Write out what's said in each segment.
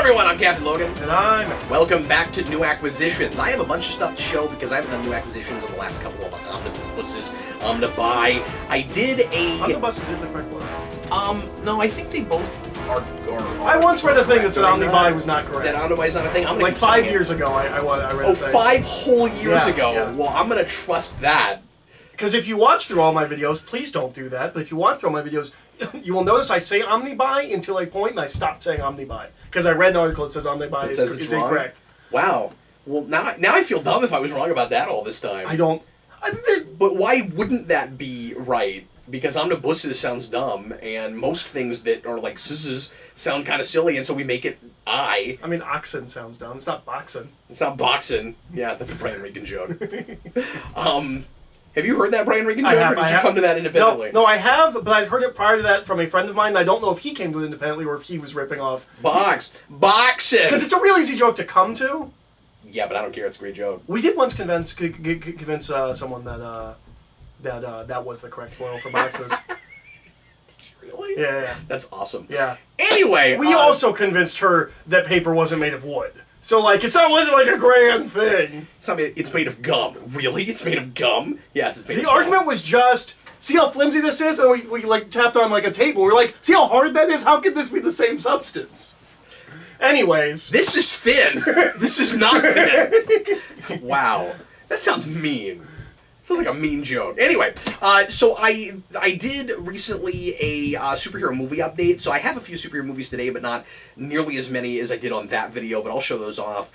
everyone, I'm Captain Logan. And I'm... Welcome back to New Acquisitions. I have a bunch of stuff to show because I haven't done New Acquisitions in the last couple of omnibuses to buy. I did a... Omnibuses is the correct word. No, I think they both are I once read a thing that said omnibuy was not correct. That omnibuy is not a thing? I'm gonna like 5 years ago, I read a thing. 5 whole years ago? Yeah. Well, I'm gonna trust that. Because if you watch through all my videos, please don't do that, but if you watch through all my videos, you will notice I say omnibuy until a point and I stop saying omnibuy. Because I read an article that says omnibuy is incorrect. Wow. Well, now I feel dumb if I was wrong about that all this time. I don't... But why wouldn't that be right? Because omnibuses sounds dumb, and most things that are like zzz sound kind of silly, and so we make it I. I mean, oxen sounds dumb. It's not boxen. It's not boxen. Yeah, that's a Brian Regan joke. Have you heard that Brian Regan joke, or did you come to that independently? No, I have, but I heard it prior to that from a friend of mine, and I don't know if he came to it independently or if he was ripping off... Boxen! Because it's a real easy joke to come to. Yeah, but I don't care. It's a great joke. We did once convince someone that that was the correct plural for boxes. Really? Yeah. That's awesome. Yeah. Anyway, we also convinced her that paper wasn't made of wood. So, like, wasn't like a grand thing. It's made of gum. Really? It's made of gum? Yes, it's made of gum. The argument was just, see how flimsy this is? And we like, tapped on, like, a table. We're like, see how hard that is? How could this be the same substance? Anyways. This is thin. This is not thin. Wow. That sounds mean. Sounds like a mean joke. Anyway, so I did recently a superhero movie update. So I have a few superhero movies today, but not nearly as many as I did on that video. But I'll show those off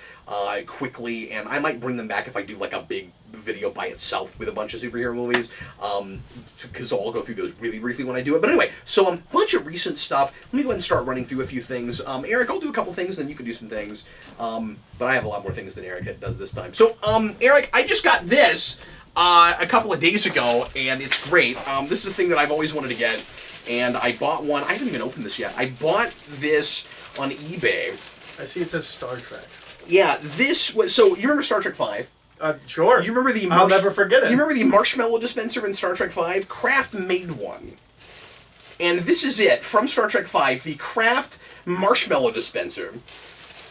quickly, and I might bring them back if I do like a big video by itself with a bunch of superhero movies. Because I'll go through those really briefly when I do it. But anyway, so a bunch of recent stuff. Let me go ahead and start running through a few things. Eric, I'll do a couple things, then you can do some things. But I have a lot more things than Eric does this time. So, Eric, I just got this a couple of days ago, and it's great. This is a thing that I've always wanted to get, and I bought one. I haven't even opened this yet. I bought this on eBay. I see it says Star Trek. Yeah, this was... So, you remember Star Trek V? Sure. You remember the... I'll never forget it. You remember the Marshmallow dispenser in Star Trek V? Kraft made one. And this is it, from Star Trek V, the Kraft Marshmallow dispenser.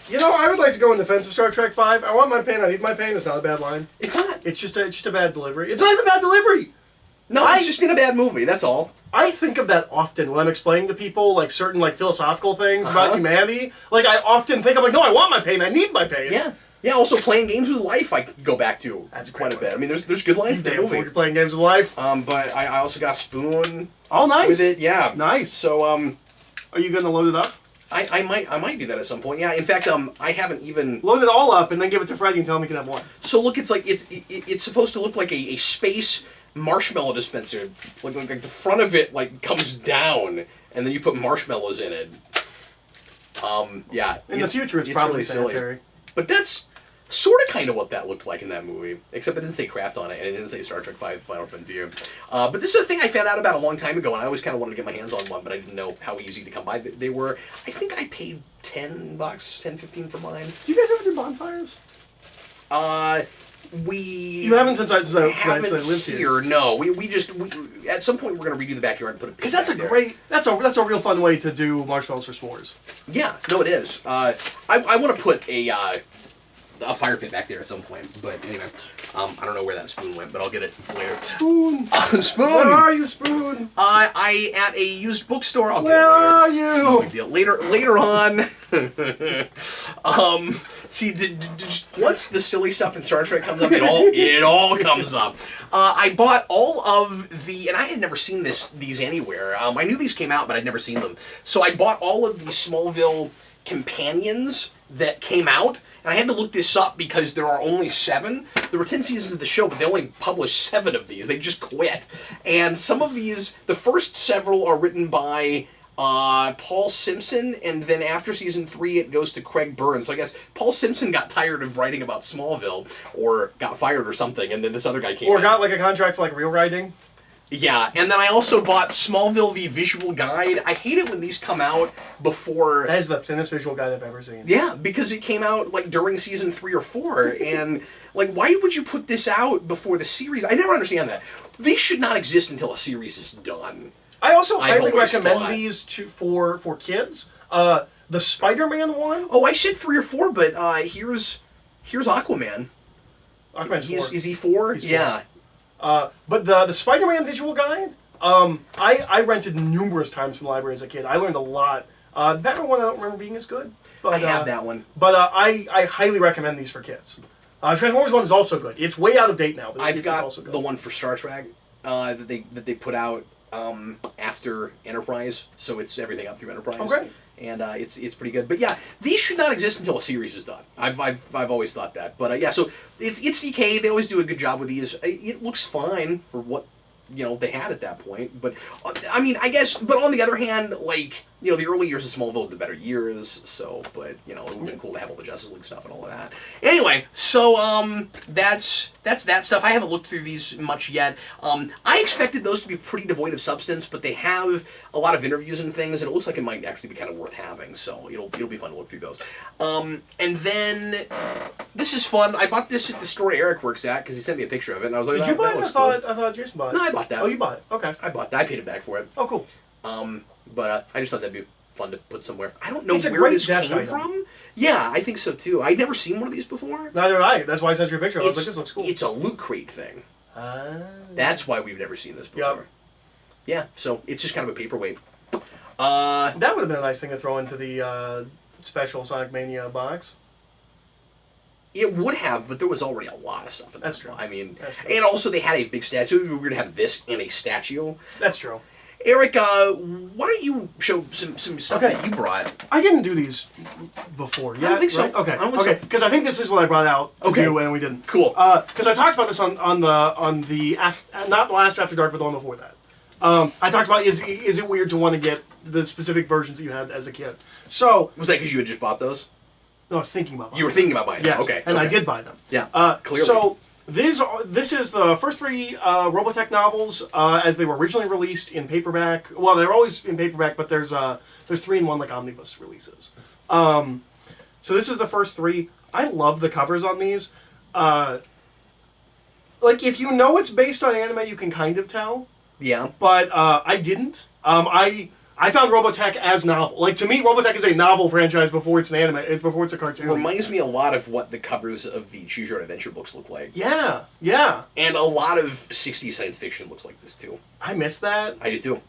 You know, I would like to go in defense of Star Trek V. I want my pain, I need my pain. It's not a bad line. It's not. It's just a bad delivery. It's not even a bad delivery! No, it's just in a bad movie, that's all. I think of that often when I'm explaining to people, like, certain, like, philosophical things about humanity. Like, I often think, I'm like, no, I want my pain, I need my pain. Yeah. Yeah, also Playing Games with Life I go back to. That's quite a bit. I mean, there's good lines in the movie. You're playing Games with Life. But I also got Spoon. Oh, nice. With it, yeah. Nice. So, are you going to load it up? I might do that at some point. Yeah, in fact, I haven't even... Load it all up and then give it to Freddie and tell him he can have one. So look, it's like, it's supposed to look like a space marshmallow dispenser. Like the front of it, like, comes down, and then you put marshmallows in it. Yeah. In the future, it's probably really sanitary. Silly. But that's sort of kind of what that looked like in that movie. Except it didn't say Kraft on it, and it didn't say Star Trek V Final Frontier. But this is a thing I found out about a long time ago, and I always kind of wanted to get my hands on one, but I didn't know how easy to come by they were. I think I paid $10, $10-15 for mine. Do you guys ever do bonfires? You haven't since I lived here. No, we at some point we're gonna redo the backyard and put a pig. Because that's that's a real fun way to do marshmallows for s'mores. Yeah, no, it is. I want to put a fire pit back there at some point, but anyway, I don't know where that spoon went, but I'll get it later. Spoon! Spoon! Where are you, Spoon? I at a used bookstore. I'll Where are you? No big deal. Later on. See, once the silly stuff in Star Trek comes up, it all comes up. I bought all of the, and I had never seen these anywhere. I knew these came out, but I'd never seen them. So I bought all of the Smallville companions that came out. And I had to look this up because there are only 7. There were 10 seasons of the show, but they only published 7 of these. They just quit. And some of these, the first several are written by Paul Simpson, and then after season 3 it goes to Craig Burns. So I guess Paul Simpson got tired of writing about Smallville, or got fired or something, and then this other guy came in. Or got like a contract for like real writing. Yeah, and then I also bought Smallville, the visual guide. I hate it when these come out before... That is the thinnest visual guide I've ever seen. Yeah, because it came out, like, during season 3 or 4, and, like, why would you put this out before the series? I never understand that. These should not exist until a series is done. I also highly recommend these for kids. The Spider-Man one? Oh, I said 3 or 4, but here's Aquaman. Aquaman's 4. Is he 4? He's 4. Yeah. But the Spider-Man visual guide, I rented numerous times from the library as a kid. I learned a lot. That one I don't remember being as good. But, I have that one. But I highly recommend these for kids. Transformers one is also good. It's way out of date now, but I've got also good. the one for Star Trek that they put out after Enterprise, so it's everything up through Enterprise. Oh, great. And it's pretty good. But yeah, these should not exist until a series is done. I've always thought that. But yeah, so it's DK. They always do a good job with these. It looks fine for what they had at that point. But I mean, I guess. But on the other hand, like the early years of Smallville, the better years. So, but it would have been cool to have all the Justice League stuff and all of that. Anyway, so that's that stuff. I haven't looked through these much yet. I expected those to be pretty devoid of substance, but they have a lot of interviews and things, and it looks like it might actually be kind of worth having. So it'll be fun to look through those. And then this is fun. I bought this at the store Eric works at because he sent me a picture of it, and I was like, "Did you buy it? Cool. I thought Jason bought it." No, I bought that. Oh, you bought it? Okay. I bought that. I paid it back for it. Oh, cool. But I just thought that'd be fun to put somewhere. I don't know where this came from. Yeah, I think so too. I'd never seen one of these before. Neither had I. That's why I sent you a picture. I was like, this looks cool. It's a Loot Crate thing. That's why we've never seen this before. Yep. Yeah, so it's just kind of a paperweight. That would have been a nice thing to throw into the special Sonic Mania box. It would have, but there was already a lot of stuff in there. That's true. I mean, and also they had a big statue. It would be weird to have this in a statue. That's true. Eric, why don't you show some stuff that you brought? I didn't do these before. I don't think so. Right? Okay. I don't think so. Because I think this is what I brought out to do, and we didn't. Cool. Because I talked about this on the not last After Dark, but the one before that. I talked about is it weird to want to get the specific versions that you had as a kid? So was that because you had just bought those? No, I was thinking about buying them. You were thinking about buying them. Yes, Okay. and I did buy them. Yeah. Clearly. So this is the first 3 Robotech novels as they were originally released in paperback. Well, they're always in paperback, but there's 3 in 1 like omnibus releases. So this is the first 3. I love the covers on these. Like if you know it's based on anime, you can kind of tell. Yeah. But I didn't. I found Robotech as novel. Like, to me, Robotech is a novel franchise before it's an anime, before it's a cartoon. It reminds me a lot of what the covers of the Choose Your Own Adventure books look like. Yeah, yeah. And a lot of 60s science fiction looks like this, too. I miss that. I do, too.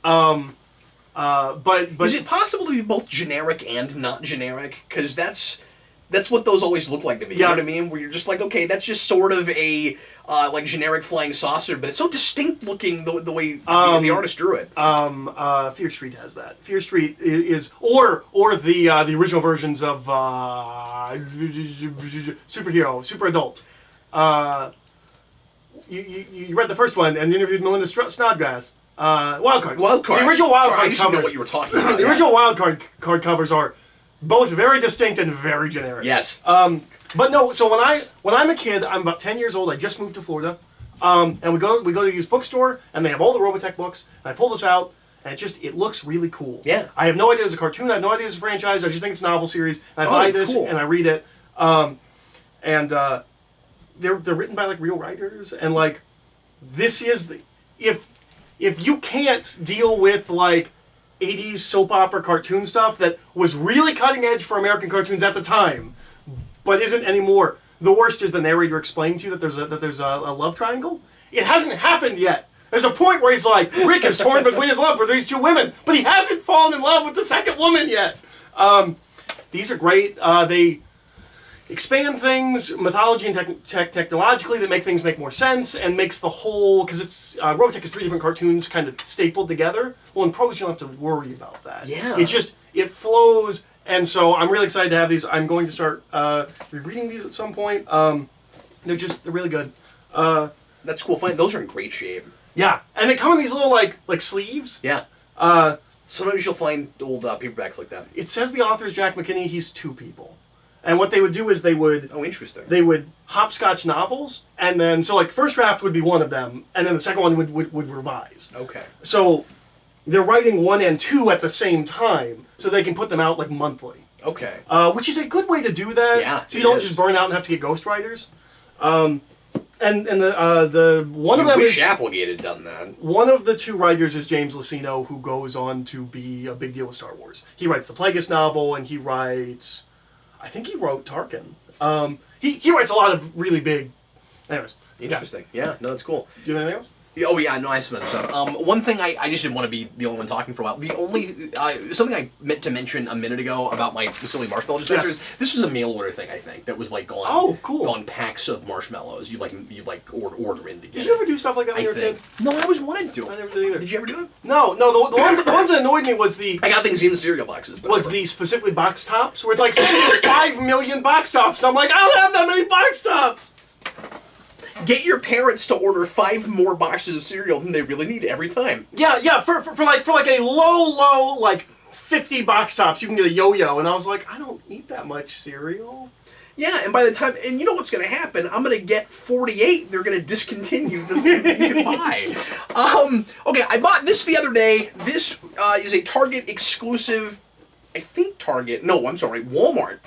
But is it possible to be both generic and not generic? Because that's what those always look like to me. Yeah. You know what I mean? Where you're just like, okay, that's just sort of a like generic flying saucer, but it's so distinct looking the way the artist drew it. Fear Street has that. Fear Street is or the original versions of Superhero, Super Adult. You read the first one and interviewed Melinda Snodgrass. Wildcards. Wildcards. The original Wildcard I just covers. know what you were talking about. The original Wildcard covers are both very distinct and very generic. Yes. But no. So when I'm a kid, I'm about 10 years old. I just moved to Florida, and we go to a used bookstore, and they have all the Robotech books. And I pull this out, and it looks really cool. Yeah. I have no idea it's a cartoon. I have no idea it's a franchise. I just think it's a novel series. And I buy this cool. and I read it. They're written by like real writers, and like this is if you can't deal with like 80s soap opera cartoon stuff that was really cutting edge for American cartoons at the time, but isn't anymore. The worst is the narrator explaining to you that there's a love triangle. It hasn't happened yet. There's a point where he's like, Rick is torn between his love for these 2 women, but he hasn't fallen in love with the second woman yet. These are great. They expand things, mythology and technologically, that make things make more sense, and makes the whole, because it's, Robotech is 3 different cartoons kind of stapled together. Well, in prose, you don't have to worry about that. Yeah. It flows, and so I'm really excited to have these. I'm going to start rereading these at some point. They're really good. That's cool. Fine. Those are in great shape. Yeah, and they come in these little, like sleeves. Yeah. Sometimes you'll find old paperbacks like that. It says the author is Jack McKinney. He's 2 people. And what they would do is they would hopscotch novels, and then so like first draft would be one of them, and then the second one would revise. Okay. So they're writing 1 and 2 at the same time, so they can put them out like monthly. Okay. Which is a good way to do that. Yeah. So you don't just burn out and have to get ghostwriters. And the one of them wish is Applegate had done that. one of the two writers is James Luceno, who goes on to be a big deal with Star Wars. He writes the Plagueis novel, and he writes, I think he wrote Tarkin. He writes a lot of really big. Anyways, Interesting. Yeah. No, that's cool. Do you have anything else? Oh yeah, no, I have some other stuff. One thing I just didn't want to be the only one talking for a while. The only something I meant to mention a minute ago about my silly marshmallow dispensers. Yes. This was a mail order thing, I think, that was like on Cool. on packs of marshmallows. You order in to get. Did you ever do stuff like that when I you were a think. kid? No, I always wanted to. I never did either. Did you ever do it? No. The ones that annoyed me was I got things in the cereal boxes. But was the specifically box tops, where it's like 5 million box tops, and I'm like, I don't have that many box tops. Get your parents to order 5 more boxes of cereal than they really need every time. Yeah. For like a low like 50 box tops, you can get a yo-yo, and I was like, I don't eat that much cereal. Yeah, and by the time, and you know what's going to happen? I'm going to get 48. They're going to discontinue the thing that you can buy. Okay, I bought this the other day. This is a Target exclusive. I think Target. No, I'm sorry, Walmart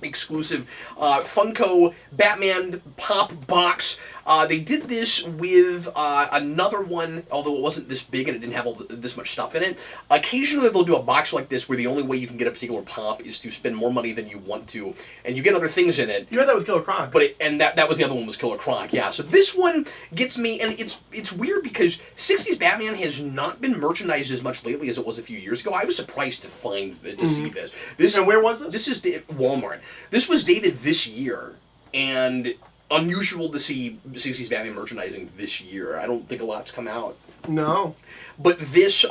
exclusive Funko Batman Pop Box. They did this with another one, although it wasn't this big and it didn't have this much stuff in it. Occasionally they'll do a box like this where the only way you can get a particular pop is to spend more money than you want to, and you get other things in it. You had that with Killer Croc. But that was the other one, was Killer Croc, yeah. So this one gets me, and it's weird because 60s Batman has not been merchandised as much lately as it was a few years ago. I was surprised to see this. And where was this? This is Walmart. This was dated this year, and unusual to see 60s Batman merchandising this year. I don't think a lot's come out. No. But this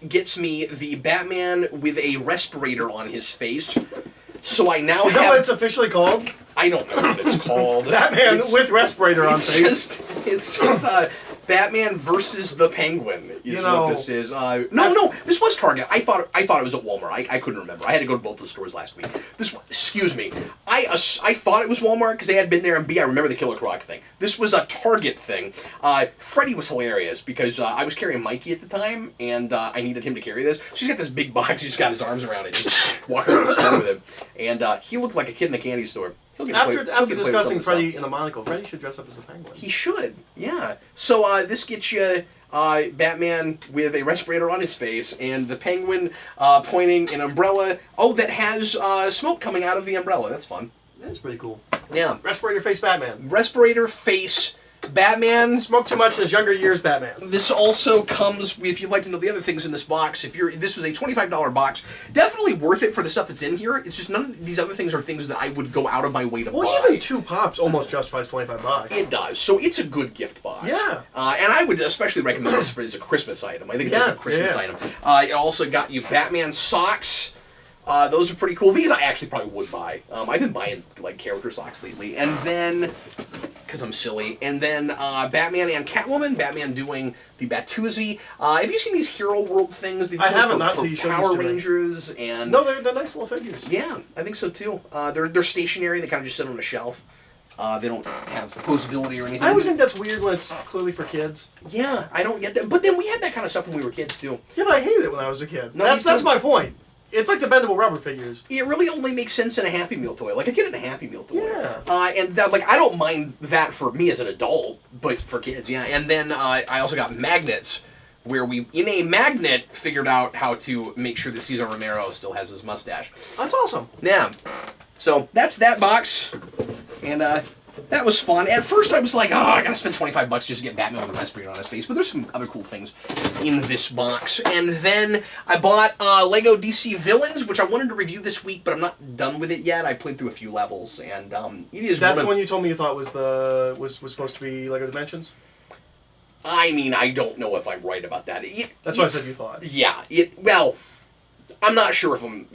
gets me the Batman with a respirator on his face. So I now Is that what it's officially called? I don't know what it's called. Batman with respirator on face. It's just Batman versus the Penguin is what this is. No, this was Target. I thought it was at Walmart. I couldn't remember. I had to go to both the stores last week. Excuse me. I thought it was Walmart because they had been there, and B, I remember the Killer Croc thing. This was a Target thing. Freddie was hilarious because I was carrying Mikey at the time, and I needed him to carry this. So he's got this big box. He's got his arms around it, just walking around the store with it. And he looked like a kid in a candy store. After discussing Freddy and the monocle, Freddy should dress up as the Penguin. He should, yeah. So this gets you Batman with a respirator on his face and the Penguin pointing an umbrella. Oh, that has smoke coming out of the umbrella. That's fun. That's pretty cool. Yeah. Respirator face Batman. Respirator face Batman. Smoked too much in his younger years, Batman. This also comes, if you'd like to know the other things in this box, this was a $25 box, definitely worth it for the stuff that's in here. It's just none of these other things are things that I would go out of my way to buy. Well, even 2 pops almost justifies $25. It does. So it's a good gift box. Yeah. And I would especially recommend this as a Christmas item. I think it's a good Christmas item. It also got you Batman socks. Those are pretty cool. These I actually probably would buy. I've been buying like character socks lately. And then, because I'm silly, and then Batman and Catwoman. Batman doing the Batuzzi. Have you seen these Hero World things? I haven't, not till you showed Power Rangers and... No, they're nice little figures. Yeah, I think so too. They're stationary. They kind of just sit on a shelf. They don't have posability or anything. I always think that's weird when it's clearly for kids. Yeah, I don't get that. But then we had that kind of stuff when we were kids too. Yeah, but I hated it when I was a kid. No, that's my point. It's like the bendable rubber figures. It really only makes sense in a Happy Meal toy. Like, I get it in a Happy Meal toy. Yeah. And that, like, I don't mind that for me as an adult, but for kids, yeah. And then I also got magnets, where we, in a magnet, figured out how to make sure that Cesar Romero still has his mustache. That's awesome. Yeah. So, that's that box. And, that was fun. At first I was like, I gotta spend $25 just to get Batman with a respirator on his face, but there's some other cool things in this box. And then I bought Lego DC Villains, which I wanted to review this week, but I'm not done with it yet. I played through a few levels, and it is That's the one you told me you thought was was supposed to be Lego Dimensions? I mean, I don't know if I'm right about that. That's what I said you thought. Yeah. Well, I'm not sure if I'm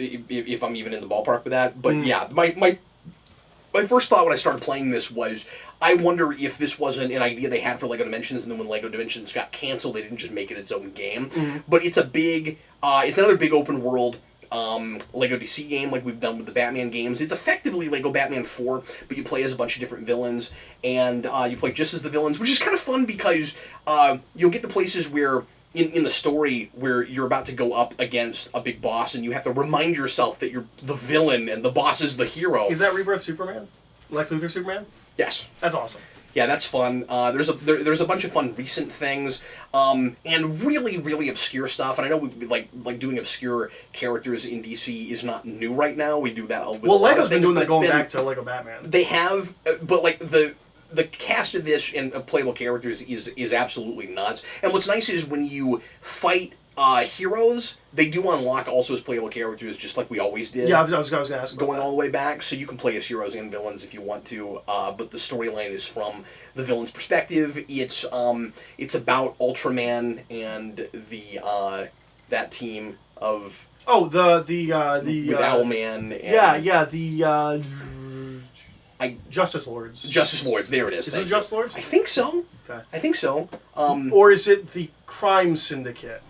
even in the ballpark with that, but yeah, my first thought when I started playing this was, I wonder if this wasn't an idea they had for Lego Dimensions, and then when Lego Dimensions got canceled, they didn't just make it its own game. But it's it's another big open world Lego DC game like we've done with the Batman games. It's effectively Lego Batman 4, but you play as a bunch of different villains, and you play just as the villains, which is kind of fun because you'll get to places where in the story where you're about to go up against a big boss and you have to remind yourself that you're the villain and the boss is the hero. Is that Rebirth Superman? Lex Luthor Superman? Yes. That's awesome. Yeah, that's fun. There's a bunch of fun recent things, and really, really obscure stuff. And I know we like doing obscure characters in DC is not new right now. We do that. Well, Lego's been doing that going back to Lego Batman. They have, but like the cast of this and of playable characters is absolutely nuts. And what's nice is when you fight heroes, they do unlock also as playable characters, just like we always did. Yeah, I was going to ask about going that. all the way back, so you can play as heroes and villains if you want to. But the storyline is from the villain's perspective. It's about Ultraman and the that team of with Owlman. And Justice Lords. Justice Lords. There it is. Is it Justice Lords? I think so. Okay. I think so. Or is it the Crime Syndicate?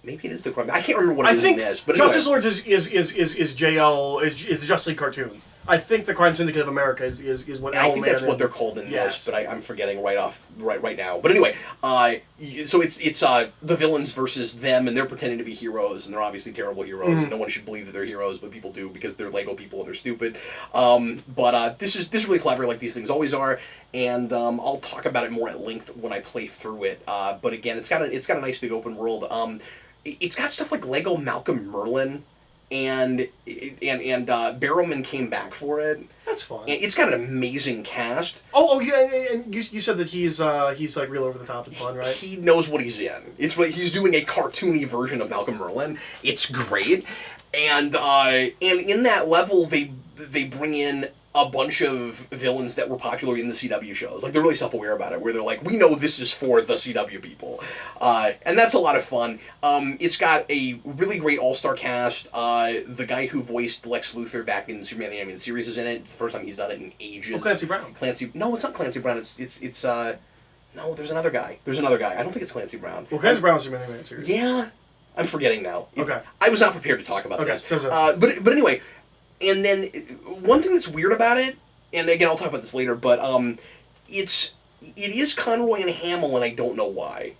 Maybe it is the crime. I can't remember what it is in this. But Justice anyway. Lords is JL is the Justice League cartoon. I think the Crime Syndicate of America is what. I think that's what they're called in this, but I'm forgetting right now. But anyway, so it's the villains versus them, and they're pretending to be heroes, and they're obviously terrible heroes. And no one should believe that they're heroes, but people do because they're Lego people and they're stupid. But this is really clever, like these things always are. And I'll talk about it more at length when I play through it. But again, it's got a nice big open world. It's got stuff like Lego Malcolm Merlin. And Barrowman came back for it. That's fun. It's got an amazing cast. Oh yeah, and you said that he's like real over the top and fun, right? He knows what he's in. It's like he's doing a cartoony version of Malcolm Merlin. It's great, and in that level they bring in a bunch of villains that were popular in the CW shows. Like, they're really self-aware about it, where they're like, we know this is for the CW people. And that's a lot of fun. It's got a really great all-star cast. The guy who voiced Lex Luthor back in Superman the Animated Series is in it. It's the first time he's done it in ages. Oh, Clancy Brown. No, it's not Clancy Brown. It's no, there's another guy. I don't think it's Clancy Brown. Well, Clancy Brown was Superman the Animated Series. Yeah. I'm forgetting now. Okay. I was not prepared to talk about this. So. But anyway... And then, one thing that's weird about it, and again, I'll talk about this later, but it is Conroy and Hamill, and I don't know why.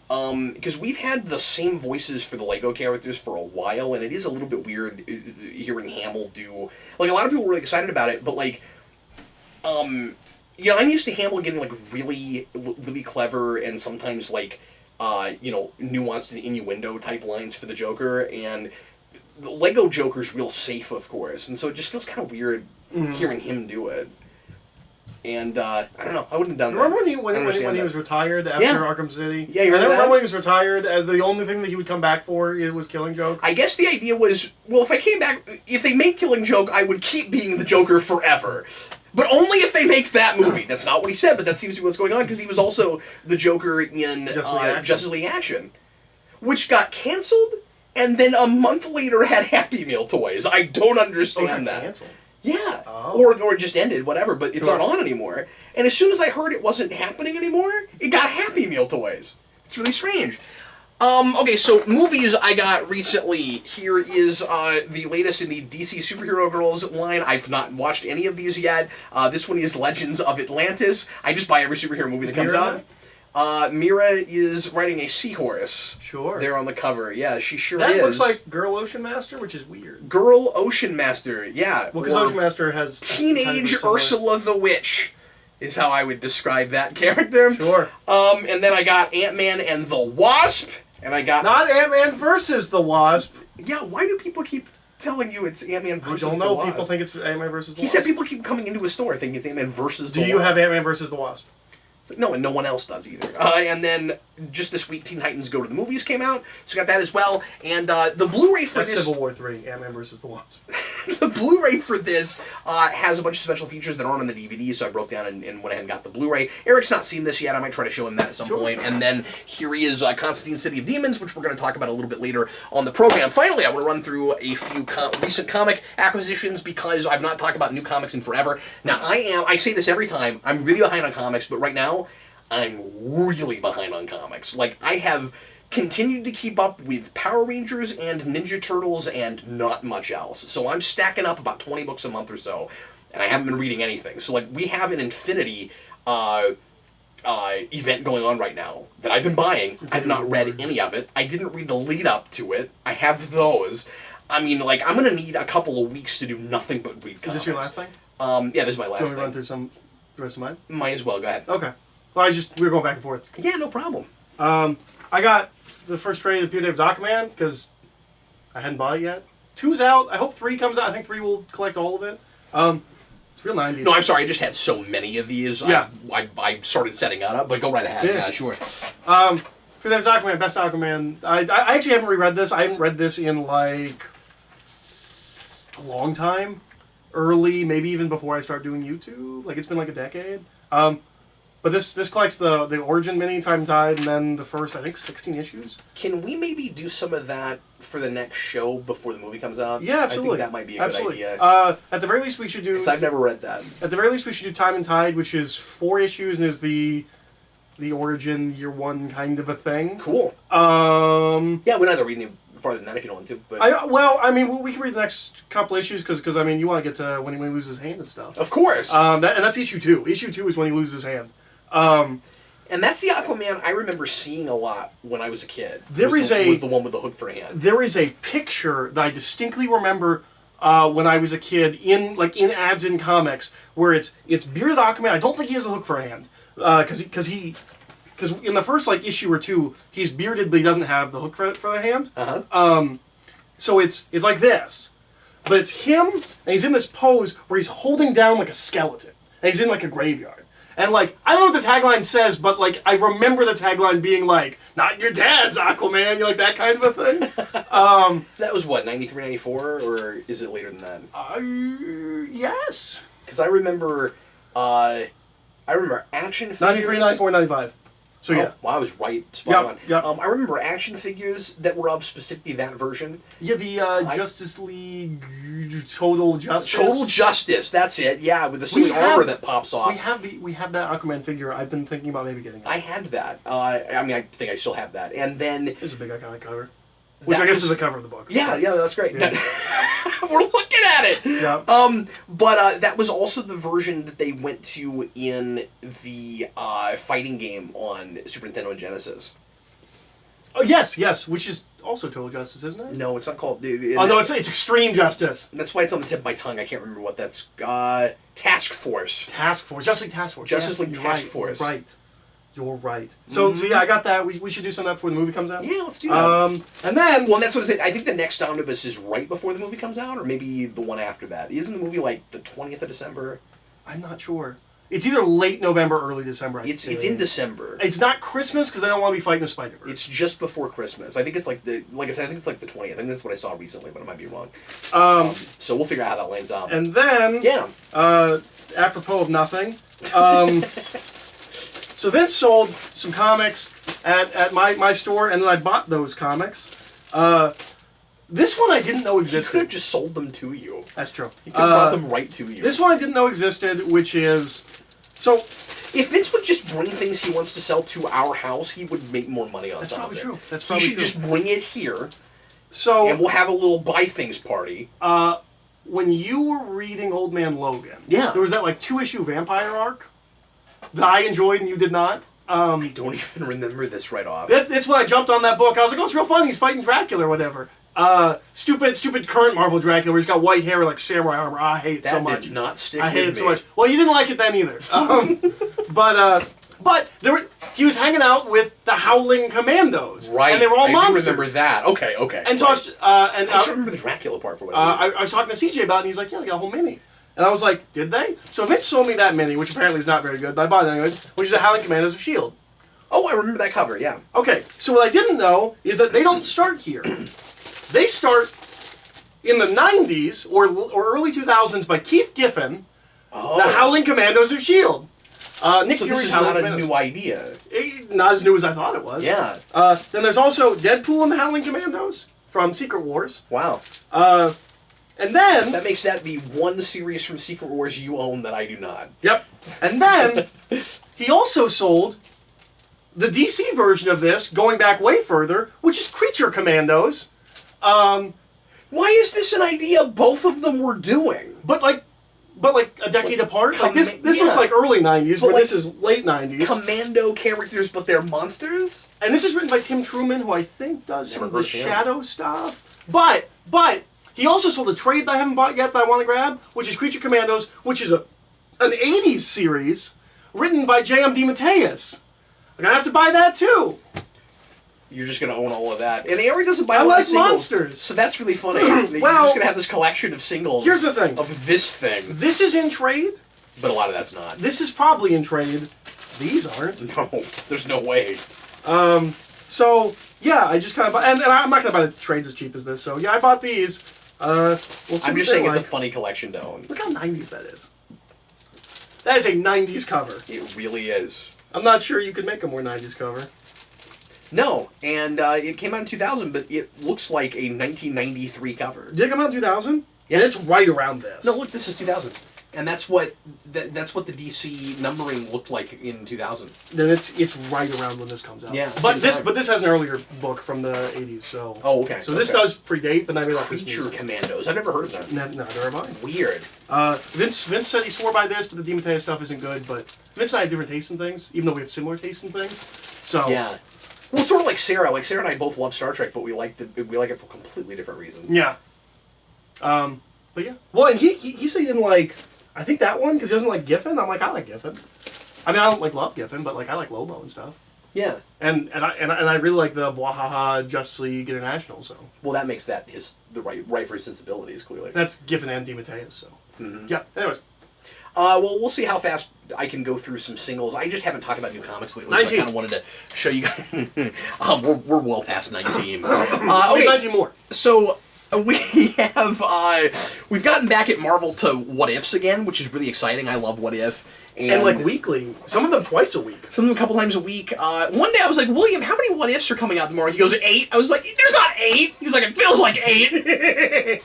Because we've had the same voices for the Lego characters for a while, and it is a little bit weird hearing Hamill do... Like, a lot of people were really excited about it, but, like, I'm used to Hamill getting, like, really, really clever and sometimes, like, nuanced and innuendo-type lines for the Joker, and... The Lego Joker's real safe, of course, and so it just feels kind of weird hearing him do it. And I don't know, I wouldn't have done that. Remember when he was retired after Arkham City? Yeah, you remember when he was retired? The only thing that he would come back for was Killing Joke. I guess the idea was, well, if I came back, if they made Killing Joke, I would keep being the Joker forever. But only if they make that movie. That's not what he said, but that seems to be what's going on, because he was also the Joker in Justice League Action, which got canceled. And then a month later had Happy Meal toys. I don't understand that. Canceled. Yeah. Oh. Or it just ended, whatever, but it's not on anymore. And as soon as I heard it wasn't happening anymore, it got Happy Meal toys. It's really strange. Okay, so movies I got recently. Here is the latest in the DC Superhero Girls line. I've not watched any of these yet. This one is Legends of Atlantis. I just buy every superhero movie that comes out. Mira is riding a seahorse. Sure. There on the cover. Yeah, she sure is. That looks like Girl Ocean Master, which is weird. Girl Ocean Master, yeah. Well, because Ocean Master has... Teenage Ursula the Witch is how I would describe that character. Sure. And then I got Ant-Man and the Wasp, and I got... Not Ant-Man versus the Wasp. Yeah, why do people keep telling you it's Ant-Man versus the Wasp? I don't know. People think it's Ant-Man versus the Wasp. He said people keep coming into a store thinking it's Ant-Man versus the Wasp. Do you have Ant-Man versus the Wasp? No, and no one else does either. And then, just this week, Teen Titans Go to the Movies came out, so got that as well. And the Blu-ray for That's this... Civil War 3, Ant-Man versus the Wasp. The Blu-ray for this has a bunch of special features that aren't on the DVD, so I broke down and went ahead and got the Blu-ray. Eric's not seen this yet. I might try to show him that at some point. And then here he is, Constantine City of Demons, which we're going to talk about a little bit later on the program. Finally, I want to run through a few recent comic acquisitions, because I've not talked about new comics in forever. Now, I say this every time, I'm really behind on comics, but right now... I'm really behind on comics. Like, I have continued to keep up with Power Rangers and Ninja Turtles and not much else. So I'm stacking up about 20 books a month or so, and I haven't been reading anything. So, like, we have an Infinity event going on right now that I've been buying. I've not read any of it. I didn't read the lead-up to it. I have those. I mean, like, I'm going to need a couple of weeks to do nothing but read comics. Is this your last thing? Yeah, this is my last thing. Can we run through some... the rest of mine? Might as well. Go ahead. Okay. Well, we were going back and forth. Yeah, no problem. I got the first trade of Peter David's Aquaman because I hadn't bought it yet. 2's out. I hope 3 comes out. I think 3 will collect all of it. It's real 90s. No, I'm sorry. I just had so many of these. Yeah. I started setting that up, but go right ahead. Yeah, sure. Peter David's Aquaman, best Aquaman. I actually haven't reread this. I haven't read this in like a long time. Early, maybe even before I start doing YouTube. Like it's been like a decade. But this collects the Origin Mini, Time and Tide, and then the first, I think, 16 issues. Can we maybe do some of that for the next show before the movie comes out? Yeah, absolutely. I think that might be a good idea. At the very least, we should do... Because I've never read that. At the very least, we should do Time and Tide, which is 4 issues and is the Origin Year 1 kind of a thing. Cool. Yeah, we don't have to read any farther than that if you don't want to. But we can read the next couple issues because I mean, you want to get to when he loses his hand and stuff. Of course. And that's issue 2. Issue 2 is when he loses his hand. And that's the Aquaman I remember seeing a lot when I was a kid. Was the one with the hook for a hand. There is a picture that I distinctly remember when I was a kid in ads in comics where it's bearded Aquaman. I don't think he has a hook for a hand because in the first issue or 2 he's bearded but he doesn't have the hook for the hand. So it's like this, but it's him and he's in this pose where he's holding down like a skeleton and he's in like a graveyard. And, I don't know what the tagline says, but, I remember the tagline being, not your dad's Aquaman, that kind of a thing. That was, what, 93, 94, or is it later than that? Yes. Because I remember action figures... 93, 94, 95. So, yeah. Well, I was right, spot on. Yep. I remember action figures that were of specifically that version. Yeah, the Justice League Total Justice. Total Justice, that's it. Yeah, with the silly armor that pops off. We have that Aquaman figure. I've been thinking about maybe getting it. I had that. I think I still have that. And then... It's a big iconic cover. Which I guess is the cover of the book. Yeah, that's great. Yeah. We're looking at it! Yeah. But that was also the version that they went to in the fighting game on Super Nintendo and Genesis. Oh, yes, which is also Total Justice, isn't it? No, it's not called... no, it's Extreme Justice. That's why it's on the tip of my tongue. I can't remember what that's... Task Force. Task Force. Justice League Task Force. Justice League Task Force. You're right. So yeah, I got that. We should do some of that before the movie comes out. Yeah, let's do that. And then... Well, that's what I think the next omnibus is right before the movie comes out, or maybe the one after that. Isn't the movie the 20th of December? I'm not sure. It's either late November or early December. It's in December. It's not Christmas because I don't want to be fighting a Spider-Verse. It's just before Christmas. I think it's like I said, I think it's the 20th. I think that's what I saw recently, but I might be wrong. So we'll figure out how that lands out. And then... Yeah. Apropos of nothing... So Vince sold some comics at my store, and then I bought those comics. This one I didn't know existed. He could have just sold them to you. That's true. He could have brought them right to you. This one I didn't know existed, which is... So... If Vince would just bring things he wants to sell to our house, he would make more money on top of it. That's probably true. He should just bring it here, and we'll have a little buy things party. When you were reading Old Man Logan, there was that 2-issue vampire arc that I enjoyed and you did not. I don't even remember this right off. That's when I jumped on that book. I was like, oh, it's real fun. He's fighting Dracula or whatever. Stupid current Marvel Dracula where he's got white hair and samurai armor. I hate it so much. That did not stick I with hate me. it so much. Well, you didn't like it then either. But he was hanging out with the Howling Commandos. Right. And they were all monsters. I do remember that. Okay. And so I just remember the Dracula part for whatever reason. I was talking to CJ about it, and he's like, yeah, they got a whole mini. And I was like, did they? So Mitch sold me that mini, which apparently is not very good, but I bought it anyways, which is the Howling Commandos of S.H.I.E.L.D. Oh, I remember that cover, yeah. Okay, so what I didn't know is that they don't start here. They start in the 90s, or early 2000s, by Keith Giffen, the Howling Commandos of S.H.I.E.L.D. Nick So Fury's this is Howling not a Commandos. new idea. Not as new as I thought it was. Yeah. Then there's also Deadpool and the Howling Commandos from Secret Wars. Wow. And then... That makes that the one series from Secret Wars you own that I do not. Yep. And then he also sold the DC version of this, going back way further, which is Creature Commandos. Why is this an idea both of them were doing? But a decade apart? This looks like early 90s, but this is late 90s. Commando characters, but they're monsters? And this is written by Tim Truman, who I think does some of the Shadow stuff. But he also sold a trade that I haven't bought yet that I want to grab, which is Creature Commandos, which is a an 80s series written by J.M. DeMatteis. I'm gonna have to buy that too. You're just gonna own all of that, and Eric doesn't buy. I a lot like of singles, monsters, so that's really funny. You're just gonna have this collection of singles. Here's the thing: of this thing. This is in trade, but a lot of that's not. This is probably in trade. These aren't. No, there's no way. So yeah, I just kind of and I'm not gonna buy the trades as cheap as this. So yeah, I bought these. We'll see. I'm just saying it's a funny collection to own. Look how 90s that is. That is a 90s cover. It really is. I'm not sure you could make a more 90s cover. No, and it came out in 2000, but it looks like a 1993 cover. Did it come out in 2000? Yeah, it's right around this. No, look, this is 2000, and that's what that's what the DC numbering looked like in 2000. Then it's right around when this comes out. Yeah, but this has an earlier book from the 80s. So oh, okay. So this does predate, but I really like this Creature music. Commandos. I've never heard of that. Neither have I. Weird. Vince said he swore by this, but the DeMatteis stuff isn't good. But Vince and I have different tastes in things, even though we have similar tastes in things. So yeah. Well, sort of like Sarah. Like Sarah and I both love Star Trek, but we like it for completely different reasons. Yeah. But yeah. Well, and he said he didn't like. I think that one because he doesn't like Giffen. I'm like, I like Giffen. I mean, I don't like love Giffen, but like I like Lobo and stuff. Yeah. And I really like the Bwahaha Justice League International. So. Well, that makes that the right for his sensibilities clearly. That's Giffen and DeMatteis. So. Mm-hmm. Yeah. Anyways. Well, we'll see how fast I can go through some singles. I just haven't talked about new comics lately, 19. so I kind of wanted to show you guys. We're well past 19. Okay. 19 more. So we have we've gotten back at Marvel to What Ifs again, which is really exciting. I love What If. And like weekly. Some of them twice a week. Some of them a couple times a week. One day I was like, William, how many What Ifs are coming out tomorrow? He goes, 8. I was like, there's not 8. He's like, it feels like 8.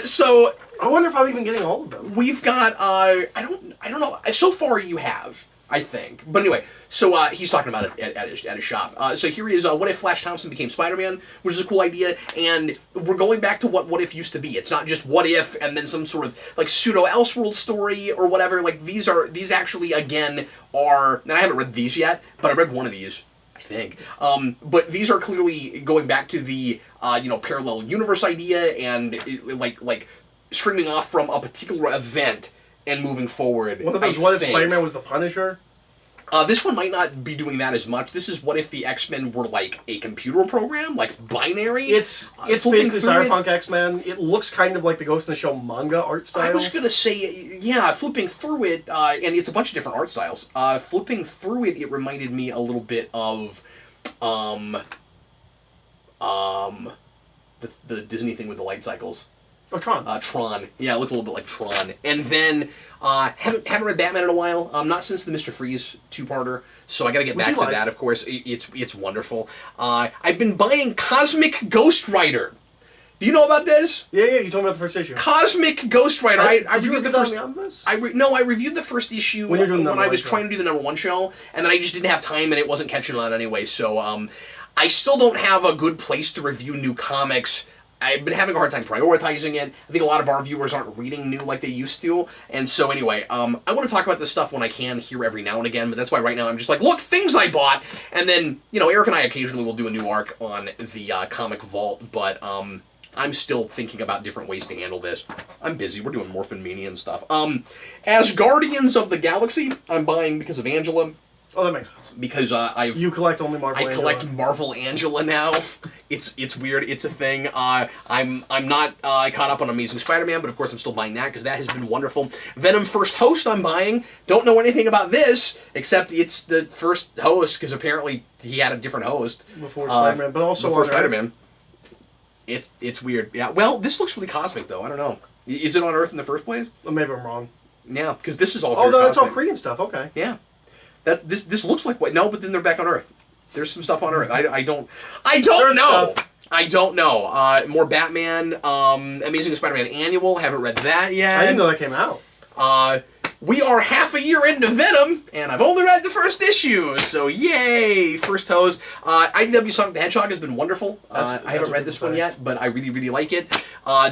So I wonder if I'm even getting all of them. we've got I don't know. So far you have, I think. But anyway, so he's talking about it at his shop. So here he is. What if Flash Thompson became Spider-Man, which is a cool idea, and we're going back to what If used to be. It's not just What If and then some sort of like pseudo Elseworld story or whatever. Like these actually again are, and I haven't read these yet, but I read one of these, I think. But these are clearly going back to the parallel universe idea and like streaming off from a particular event and moving forward. One of those What If Spider-Man was the Punisher? This one might not be doing that as much. This is What If the X-Men were like a computer program, like binary. It's basically Cyberpunk X-Men. It looks kind of like the Ghost in the Shell manga art style. I was gonna say, yeah, flipping through it, and it's a bunch of different art styles. Flipping through it, it reminded me a little bit of, the Disney thing with the light cycles. Oh, Tron. Tron. Yeah, it looked a little bit like Tron. And then, haven't read Batman in a while. Not since the Mr. Freeze two-parter. So I gotta get back to that, of course. It's wonderful. I've been buying Cosmic Ghost Rider. Do you know about this? Yeah, you told me about the first issue. Cosmic Ghost Rider. I did you reviewed read the first. The Omnibus? I reviewed the first issue when I was trying to do the #1 show, and then I just didn't have time, and it wasn't catching on anyway. So I still don't have a good place to review new comics. I've been having a hard time prioritizing it. I think a lot of our viewers aren't reading new like they used to. And so anyway, I want to talk about this stuff when I can here every now and again, but that's why right now I'm just like, look, things I bought! And then, Eric and I occasionally will do a new arc on the Comic Vault, but I'm still thinking about different ways to handle this. I'm busy. We're doing Morphin Mania and stuff. As Guardians of the Galaxy, I'm buying because of Angela. Oh, that makes sense. Because you collect only Marvel. I collect Marvel Angela now. It's weird. It's a thing. I'm not caught up on Amazing Spider-Man, but of course I'm still buying that because that has been wonderful. Venom First Host I'm buying. Don't know anything about this except it's the first host because apparently he had a different host before Spider-Man, but also before Spider-Man. It's weird. Yeah. Well, this looks really cosmic though. I don't know. Is it on Earth in the first place? Well, maybe I'm wrong. Yeah, because this is all. Oh, no, it's all Korean stuff. Okay. Yeah. This looks like what? No, but then they're back on Earth. There's some stuff on Earth. I don't know. Stuff. I don't know. More Batman, Amazing Spider-Man Annual. Haven't read that yet. I didn't know that came out. We are half a year into Venom, and I've only read the first issue, so yay! First hose. IDW Sonic the Hedgehog has been wonderful. I haven't read this one yet, but I really, really like it.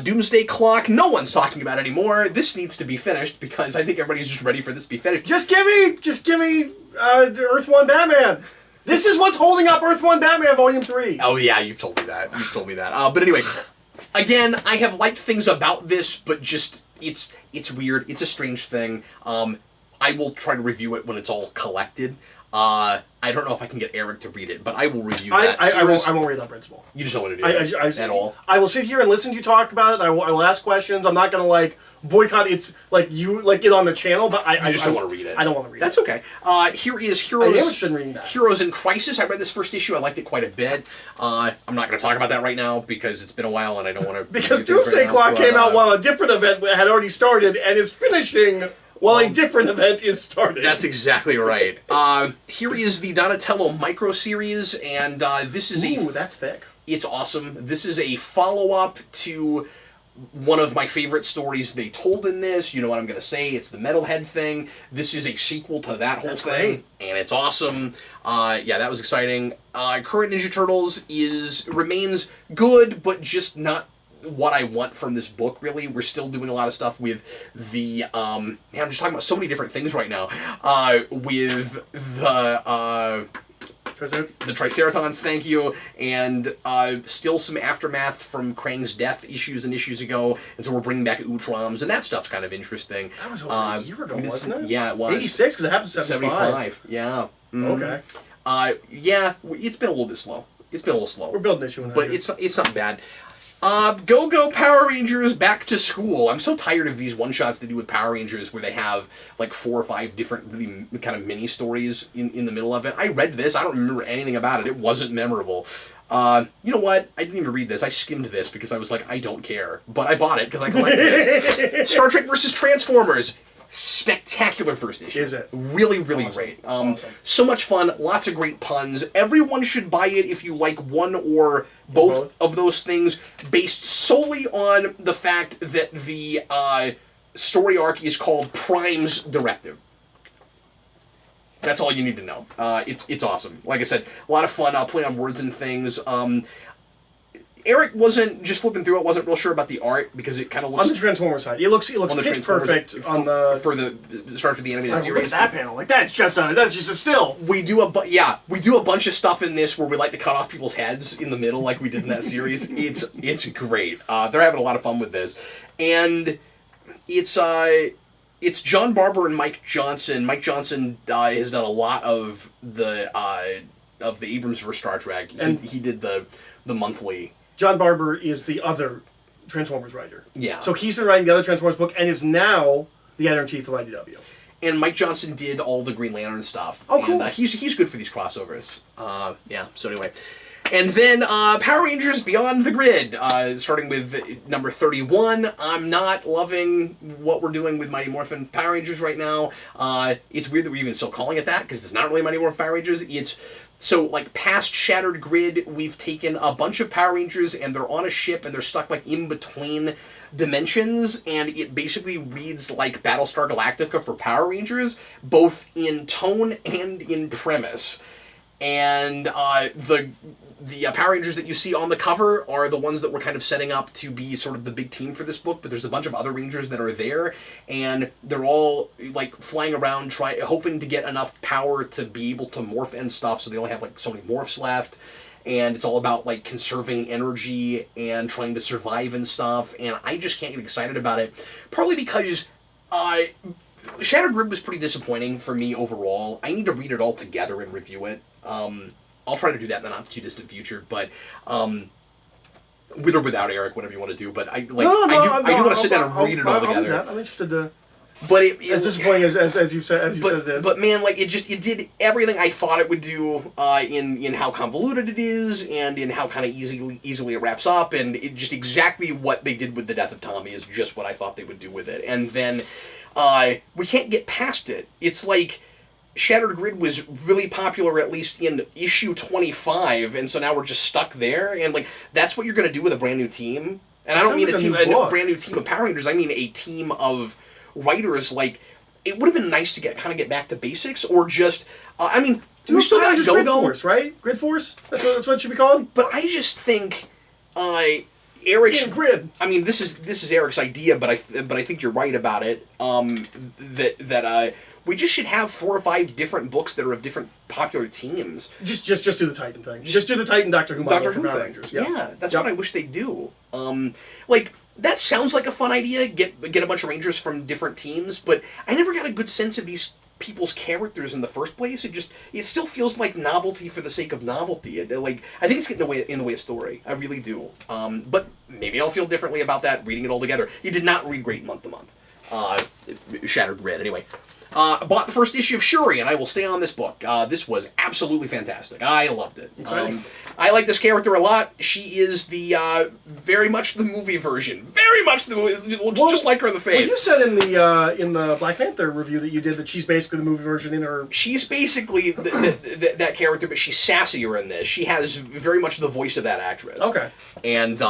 Doomsday Clock, no one's talking about anymore. This needs to be finished, because I think everybody's just ready for this to be finished. Just give me the Earth 1 Batman! This is what's holding up Earth 1 Batman Volume 3! Oh yeah, you've told me that. But anyway, again, I have liked things about this, but just... it's weird. It's a strange thing. I will try to review it when it's all collected. I don't know if I can get Eric to read it, but I will review that. I won't read it on principle. You just don't want to do it at all? I will sit here and listen to you talk about it. I will ask questions. I'm not going to, like, boycott it's like you like it on the channel, but I just don't want to read it. I don't want to read That's it. okay. Here is Heroes. I am interested in reading that. Heroes in Crisis. I read this first issue. I liked it quite a bit. I'm not going to talk about that right now because it's been a while and I don't want to. Because Doomsday Clock came out while a different event had already started and is finishing while a different event is starting. That's exactly right. Here is the Donatello micro series, and this is that's thick. It's awesome. This is a follow-up to one of my favorite stories they told in this. You know what I'm going to say. It's the Metalhead thing. This is a sequel to that whole thing, and it's awesome. Yeah, that was exciting. Current Ninja Turtles remains good, but just not what I want from this book, really. We're still doing a lot of stuff with the, man, I'm just talking about so many different things right now. With the Triceratons, thank you, and still some aftermath from Krang's death issues ago, and so we're bringing back Utroms, and that stuff's kind of interesting. That was over a year ago, wasn't it? Yeah, it was. 86, because it happened in 75. Yeah. Okay. Yeah, it's been a little bit slow. We're building issue in that. But it's not bad. Go Power Rangers Back to School. I'm so tired of these one-shots they do with Power Rangers where they have like 4 or 5 different really kind of mini stories in the middle of it. I read this. I don't remember anything about it. It wasn't memorable. You know what? I didn't even read this. I skimmed this because I was like, I don't care. But I bought it because I collected it. Star Trek vs. Transformers. Spectacular first issue. Is it? Really, really great. Awesome. So much fun. Lots of great puns. Everyone should buy it if you like one or both of those things, based solely on the fact that the story arc is called Prime's Directive. That's all you need to know. It's awesome. Like I said, a lot of fun. I'll play on words and things. Eric wasn't just flipping through it. Wasn't real sure about the art because it kind of looks on the Transformers side. It looks pitch perfect on the for the start of the animated series. Look at that panel. Like that's just a still. We do a bunch of stuff in this where we like to cut off people's heads in the middle, like we did in that series. It's great. They're having a lot of fun with this, and it's John Barber and Mike Johnson. Mike Johnson has done a lot of the Abrams vs. Star Trek. He did the monthly. John Barber is the other Transformers writer. Yeah. So he's been writing the other Transformers book and is now the editor-in-chief of IDW. And Mike Johnson did all the Green Lantern stuff. Oh, cool. And he's good for these crossovers. Yeah, so anyway. And then Power Rangers Beyond the Grid, starting with number 31. I'm not loving what we're doing with Mighty Morphin Power Rangers right now. It's weird that we're even still calling it that, because it's not really Mighty Morphin Power Rangers. So, like, past Shattered Grid, we've taken a bunch of Power Rangers, and they're on a ship, and they're stuck, like, in between dimensions, and it basically reads like Battlestar Galactica for Power Rangers, both in tone and in premise. And the Power Rangers that you see on the cover are the ones that we're kind of setting up to be sort of the big team for this book, but there's a bunch of other Rangers that are there, and they're all, like, flying around hoping to get enough power to be able to morph and stuff, so they only have, like, so many morphs left, and it's all about, like, conserving energy and trying to survive and stuff, and I just can't get excited about it, partly because Shattered Grid was pretty disappointing for me overall. I need to read it all together and review it. I'll try to do that in the not too distant future, but with or without Eric, whatever you want to do. But I do want to sit down and read it all together. I'm interested to. But as disappointing as you said it is. But man, like it did everything I thought it would do in how convoluted it is and in how kind of easily it wraps up, and it just exactly what they did with the death of Tommy is just what I thought they would do with it. And then we can't get past it. It's like Shattered Grid was really popular, at least in issue 25, and so now we're just stuck there. And like that's what you're going to do with a brand new team. And I don't mean a brand new team of Power Rangers. I mean a team of writers. Like it would have been nice to get back to basics, or just we still got Grid Force, right? Grid Force. That's what it should be called. But I just think Eric's Grid. I mean, this is Eric's idea, but I think you're right about it. That we just should have 4 or 5 different books that are of different popular teams. Just do the Titan thing. Just do the Titan Doctor Who model for Power Rangers. Yeah, that's what I wish they'd do. Like That sounds like a fun idea. Get a bunch of Rangers from different teams, but I never got a good sense of these people's characters in the first place. It still feels like novelty for the sake of novelty. I think it's getting in the way of story. I really do. But maybe I'll feel differently about that reading it all together. It did not read great month to month. Shattered Red, anyway. Bought the first issue of Shuri, and I will stay on this book. This was absolutely fantastic. I loved it. I like this character a lot. She is the very much the movie version. Very much the movie. It looks just like her in the face. Well, you said in the Black Panther review that you did that she's basically the movie version in her. She's basically that character, but she's sassier in this. She has very much the voice of that actress. Okay. And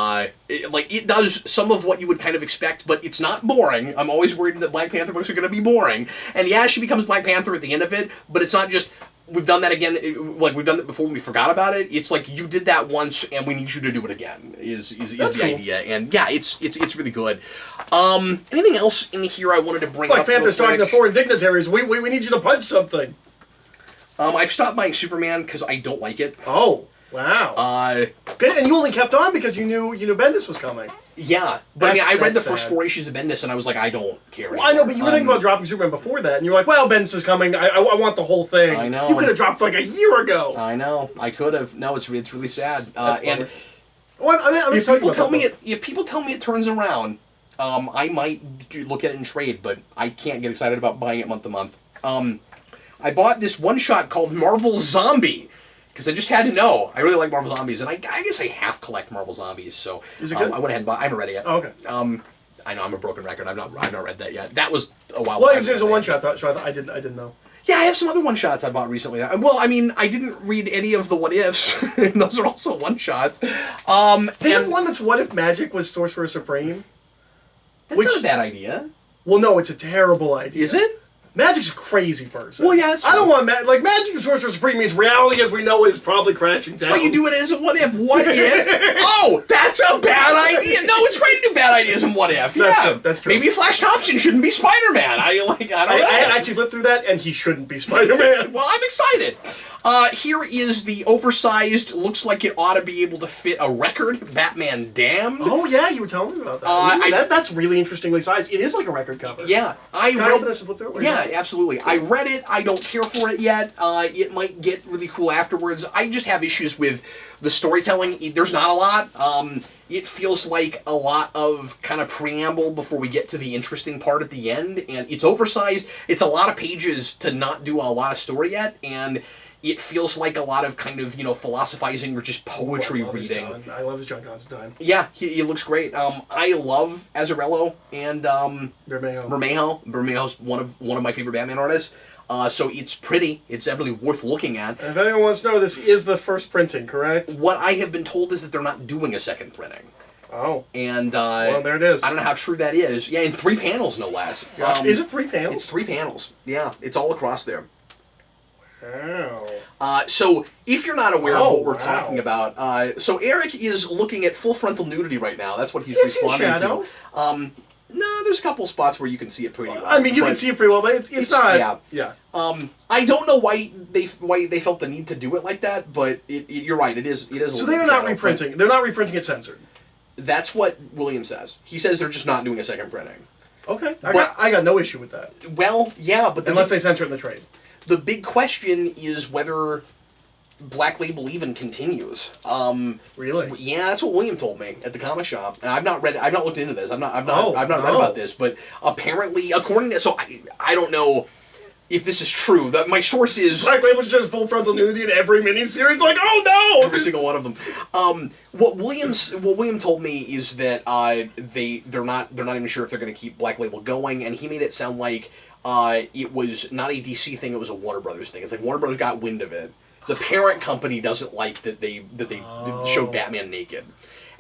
it does some of what you would kind of expect, but it's not boring. I'm always worried that Black Panther books are going to be boring. And yeah, she becomes Black Panther at the end of it, but it's not just, we've done that again, we've done it before and we forgot about it. It's like, you did that once and we need you to do it again, is the cool idea. And yeah, it's really good. Anything else in here I wanted to bring up? Black Panther's talking to foreign dignitaries. We need you to punch something. I've stopped buying Superman because I don't like it. Oh, wow. And you only kept on because you knew Bendis was coming. Yeah, but I read the first 4 issues of Bendis, and I was like, I don't care anymore. Well, I know, but you were thinking about dropping Superman before that, and you're like, well, Bendis is coming, I want the whole thing. I know. You could have dropped like a year ago. I know, I could have. No, it's really sad. And if people tell me it turns around, I might look at it and trade, but I can't get excited about buying it month to month. I bought this one-shot called Marvel Zombie, because I just had to know. I really like Marvel Zombies, and I guess I half collect Marvel Zombies, so is it good? I went ahead and bought. I haven't read it yet. Oh, okay. I know I'm a broken record. I've not read that yet. That was a while. Well, it was a one shot, so I didn't know. Yeah, I have some other one shots I bought recently. Well, I mean, I didn't read any of the What Ifs, and those are also one shots. They have one that's What If Magic was Sorcerer Supreme. That's not a bad idea. Well, no, it's a terrible idea. Is it? Magic's a crazy person. Well, yeah, that's true. I don't want Magic the Sorcerer Supreme means reality as we know it is probably crashing down. That's why you do it as a what if. What if? Oh, that's a bad idea. No, it's great to do bad ideas in what if. Yeah, that's true. Maybe Flash Thompson shouldn't be Spider-Man. I don't know. I actually flipped through that, and he shouldn't be Spider-Man. Well, I'm excited. Here is the oversized, looks like it ought to be able to fit a record, Batman Damned. Oh, yeah, you were telling me about that. That's really interestingly sized. It is like a record cover. Yeah. Can I open this and flip through it? Yeah, absolutely. I read it. I don't care for it yet. It might get really cool afterwards. I just have issues with the storytelling. There's not a lot. It feels like a lot of kind of preamble before we get to the interesting part at the end, and it's oversized. It's a lot of pages to not do a lot of story yet, and it feels like a lot of kind of, philosophizing or just poetry reading. I love his John Constantine. Yeah, he looks great. I love Azzarello and Bermejo. Bermejo's one of my favorite Batman artists. So it's pretty. It's definitely worth looking at. And if anyone wants to know, this is the first printing, correct? What I have been told is that they're not doing a second printing. Oh. And well, there it is. I don't know how true that is. Yeah, in 3 panels, no less. Is it 3 panels? It's 3 panels. Yeah, it's all across there. Wow. So, if you're not aware of what we're talking about, so Eric is looking at full frontal nudity right now. That's what he's responding in shadow. to. No, there's a couple spots where you can see it pretty well. I mean, you can see it pretty well, but it's not. Yeah. I don't know why they felt the need to do it like that, but you're right. It is. So they are not reprinting. They're not reprinting it censored. That's what William says. He says they're just not doing a second printing. Okay. I got no issue with that. Well, yeah, but unless they censor it in the trade. The big question is whether Black Label even continues. Really? Yeah, that's what William told me at the comic shop. And I've not looked into this. I've not read about this, but apparently, according to I don't know if this is true. That my source is Black Label's just full frontal nudity in every miniseries. Like, oh no! Every single one of them. What William told me is that they're not even sure if they're going to keep Black Label going, and he made it sound like it was not a DC thing, it was a Warner Brothers thing. It's like Warner Brothers got wind of it. The parent company doesn't like that they showed Batman naked.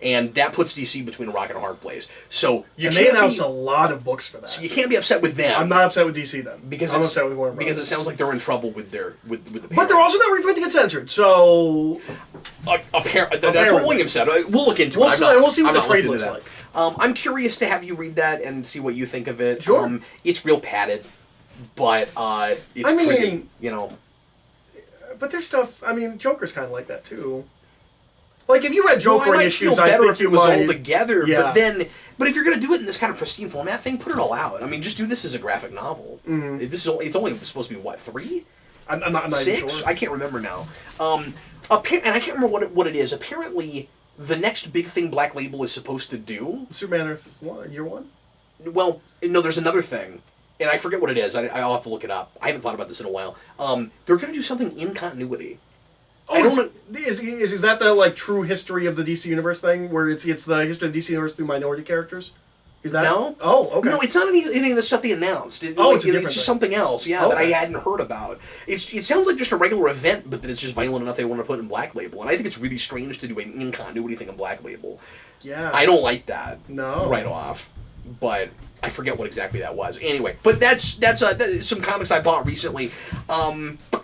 And that puts DC between a rock and a hard place. So they announced a lot of books for that. So you can't be upset with them. I'm not upset with DC then. I'm upset with Warner Brothers. Because it sounds like they're in trouble with the parent. But they're also not reprinting it censored, so that's what William said. We'll look into it. We'll see what the trade looks like. I'm curious to have you read that and see what you think of it. Sure. It's real padded, but it's pretty, But there's stuff. I mean, Joker's kind of like that too. Like, if you read Well, Joker I might issues, feel I better think if you it was all might... together. Yeah. But if you're gonna do it in this kind of pristine format thing, put it all out. I mean, just do this as a graphic novel. This is it's only supposed to be what, 3? I'm not 6? even sure. I can't remember now. And I can't remember what it is. Apparently, the next big thing Black Label is supposed to do. Superman Earth 1, Year 1? Well, no, there's another thing, and I forget what it is. I'll have to look it up. I haven't thought about this in a while. They're gonna do something in continuity. Oh, is that the like true history of the DC Universe thing, where it's the history of the DC Universe through minority characters? Is that No? Oh, okay. No, it's not any of the stuff they announced. It's a different just thing. something else, that I Okay. hadn't heard about. It sounds like just a regular event, but that it's just violent enough they want to put in Black Label. And I think it's really strange to do an in-continuity thing in Black Label. Yeah. I don't like that. No. Right off. But I forget what exactly that was. Anyway, but that's some comics I bought recently.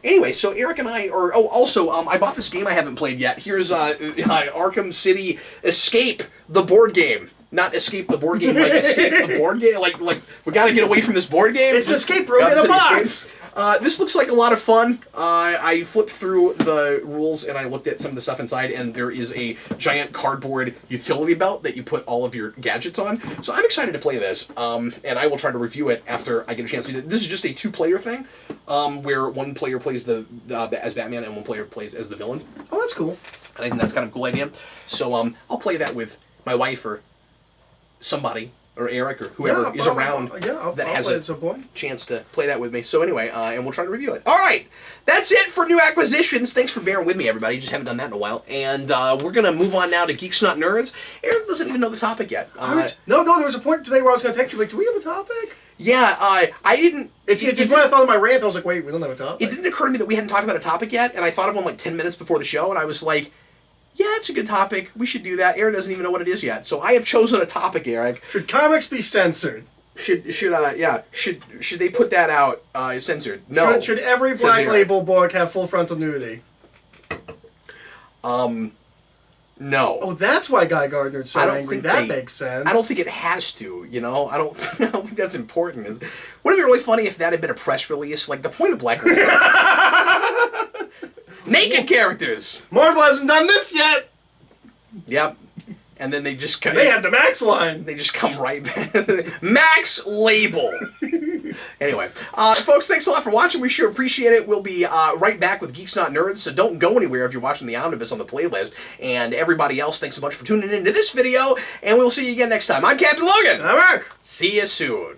Anyway, so Eric and I are... Oh, also, I bought this game I haven't played yet. Here's Arkham City Escape, the board game. Not Escape the board game, like Escape the board game. Like we gotta get away from this board game. It's an escape room in a box! This looks like a lot of fun. I flipped through the rules and I looked at some of the stuff inside, and there is a giant cardboard utility belt that you put all of your gadgets on. So I'm excited to play this, and I will try to review it after I get a chance to do it. This is just a 2-player thing, where one player plays as Batman and one player plays as the villains. Oh, that's cool. And I think that's kind of a cool idea. So I'll play that with my wife or somebody, or Eric, or whoever is around that has a chance to play that with me. So anyway, and we'll try to review it. All right, that's it for new acquisitions. Thanks for bearing with me, everybody. Just haven't done that in a while. And we're going to move on now to Geeks Not Nerds. Eric doesn't even know the topic yet. No, there was a point today where I was going to text you, like, do we have a topic? Yeah, I didn't... It's when I thought of my rant, I was like, wait, we don't have a topic. It didn't occur to me that we hadn't talked about a topic yet, and I thought of one like 10 minutes before the show, and I was like... Yeah, it's a good topic. We should do that. Aaron doesn't even know what it is yet. So I have chosen a topic, Eric. Should comics be censored? Should they put that out censored? No. Should every Black Label book have full frontal nudity? No. Oh, that's why Guy Gardner's so angry. That makes sense. I don't think it has to, you know? I don't think that's important. Wouldn't it be really funny if that had been a press release? Like, the point of Black Label... Naked characters! Marvel hasn't done this yet! Yep. And then they just... They have the Max line! They just come right back. Max Label! Anyway, folks, thanks a lot for watching. We sure appreciate it. We'll be right back with Geeks Not Nerds, so don't go anywhere if you're watching the Omnibus on the playlist. And everybody else, thanks so much for tuning into this video, and we'll see you again next time. I'm Captain Logan! I'm Eric! See you soon.